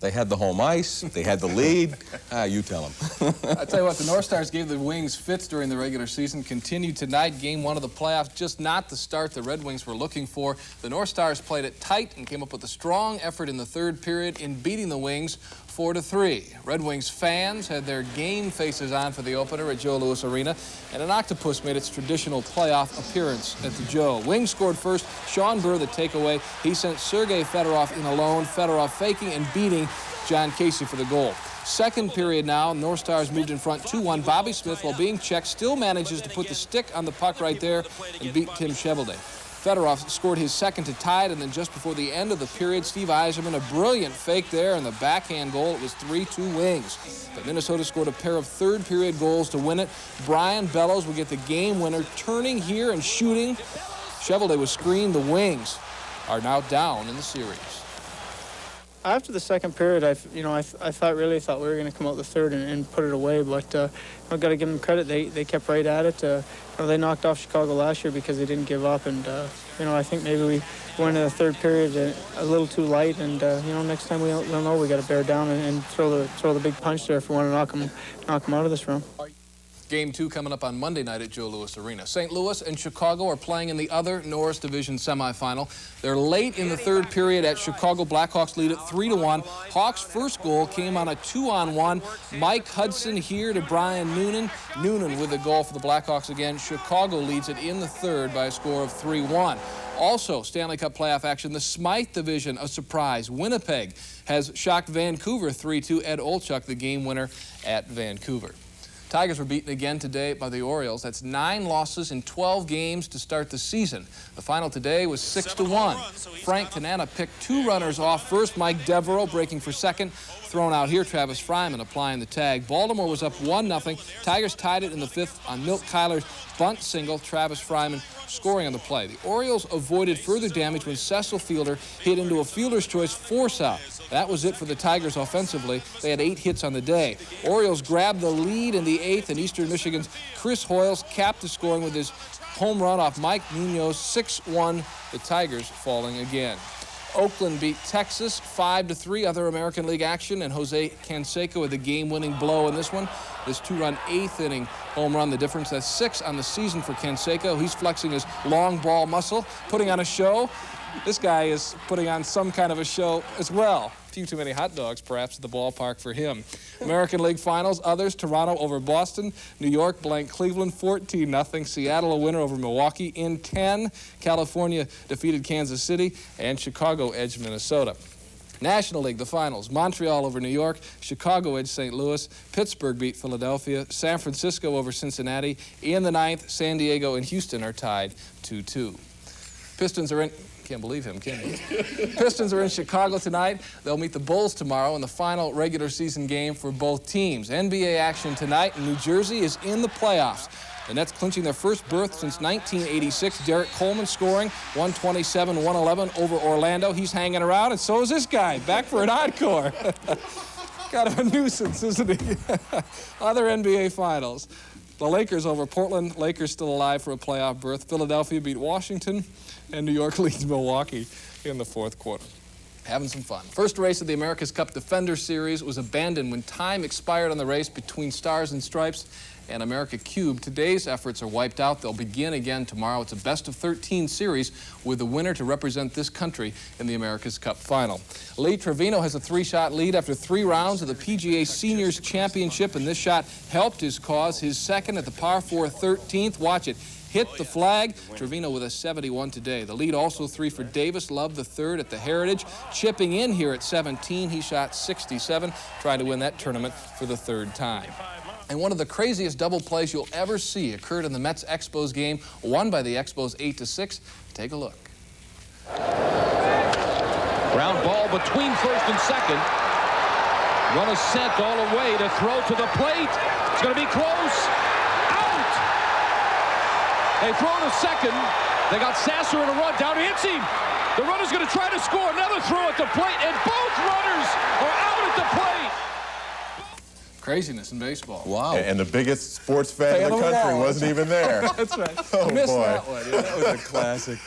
They had the home ice. They had the lead. You tell them. I tell you what, the North Stars gave the Wings fits during the regular season. Continued tonight, game 1 of the playoffs. Just not the start the Red Wings were looking for. The North Stars played it tight and came up with a strong effort in the third period in beating the Wings 4-3. Red Wings fans had their game faces on for the opener at Joe Louis Arena, and an octopus made its traditional playoff appearance at the Joe. Wings scored first. Sean Burr, the takeaway. He sent Sergei Fedorov in alone. Fedorov faking and beating John Casey for the goal. Second period now, North Stars moved in front 2-1. Bobby Smith, while being checked, still manages to put the stick on the puck right there and beat Tim Cheveldae. Fedorov scored his second to tie it, and then just before the end of the period, Steve Yzerman, a brilliant fake there, and the backhand goal. It was 3-2 Wings. But Minnesota scored a pair of third-period goals to win it. Brian Bellows will get the game winner, turning here and shooting. Cheveldae was screened. The Wings are now down in the series. After the second period, I thought we were going to come out the third and put it away, but I've got to give them credit. They kept right at it. They knocked off Chicago last year because they didn't give up, and I think maybe we went in the third period a little too light, and next time we'll know we got to bear down and throw the big punch there if we want to knock them out of this room. Game 2 coming up on Monday night at Joe Louis Arena. St. Louis and Chicago are playing in the other Norris Division semifinal. They're late in the third period at Chicago. Blackhawks lead it 3-1. Hawks' first goal came on a 2-on-1. Mike Hudson here to Brian Noonan. Noonan with a goal for the Blackhawks again. Chicago leads it in the third by a score of 3-1. Also, Stanley Cup playoff action, the Smythe Division, a surprise. Winnipeg has shocked Vancouver 3-2. Ed Olchuk, the game winner at Vancouver. Tigers were beaten again today by the Orioles. That's 9 losses in 12 games to start the season. The final today was 6-1. Frank Tanana picked 2 runners off first. Mike Devereaux breaking for second. Thrown out here, Travis Fryman applying the tag. Baltimore was up 1-0. Tigers tied it in the 5th on Milt Kyler's bunt single. Travis Fryman scoring on the play. The Orioles avoided further damage when Cecil Fielder hit into a fielder's choice force-out. That was it for the Tigers offensively. They had 8 hits on the day. Orioles grabbed the lead in the 8th, and Eastern Michigan's Chris Hoyles capped the scoring with his home run off Mike Munoz, 6-1. The Tigers falling again. Oakland beat Texas 5-3. Other American League action, and Jose Canseco with the game-winning blow in this one. This 2-run 8th inning home run, the difference. That's 6 on the season for Canseco. He's flexing his long ball muscle, putting on a show. This guy is putting on some kind of a show as well. A few too many hot dogs, perhaps, at the ballpark for him. American League Finals, others, Toronto over Boston. New York blanked Cleveland 14-0. Seattle a winner over Milwaukee in 10. California defeated Kansas City, and Chicago edged Minnesota. National League, the finals, Montreal over New York, Chicago edged St. Louis, Pittsburgh beat Philadelphia, San Francisco over Cincinnati. In the 9th, San Diego and Houston are tied 2-2. Pistons are in... Can't believe him, can you? Pistons are in Chicago tonight. They'll meet the Bulls tomorrow in the final regular season game for both teams. NBA action tonight, and New Jersey is in the playoffs. The Nets clinching their first berth since 1986. Derek Coleman scoring 127-111 over Orlando. He's hanging around, and so is this guy, back for an encore. Kind of a nuisance, isn't he? Other NBA finals. The Lakers over Portland. Lakers still alive for a playoff berth. Philadelphia beat Washington, and New York leads Milwaukee in the 4th quarter. Having some fun. First race of the America's Cup Defender Series was abandoned when time expired on the race between Stars and Stripes and America Cube. Today's efforts are wiped out. They'll begin again tomorrow. It's a best-of-13 series with the winner to represent this country in the America's Cup final. Lee Trevino has a 3-shot lead after 3 rounds of the PGA Seniors Championship, and this shot helped his cause. His second at the par 4 13th. Watch it. Hit the flag. Trevino with a 71 today. The lead also 3 for Davis Love, the 3rd at the Heritage. Chipping in here at 17. He shot 67, trying to win that tournament for the 3rd time. And one of the craziest double plays you'll ever see occurred in the Mets Expos game, won by the Expos 8-6. Take a look. Ground ball between first and second. Run is sent all the way to throw to the plate. It's going to be close. Out! They throw to second. They got Sasser in a run. Down hits him. The runner's going to try to score another throw at the plate, and both runners are out at the plate. Craziness in baseball. Wow. And the biggest sports fan in the of them country all. wasn't even there. That's right. Oh, Missed boy. that one. Yeah. That was a classic.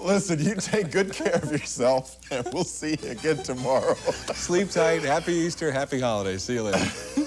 Listen, you take good care of yourself, and we'll see you again tomorrow. Sleep tight. Happy Easter. Happy holidays. See you later.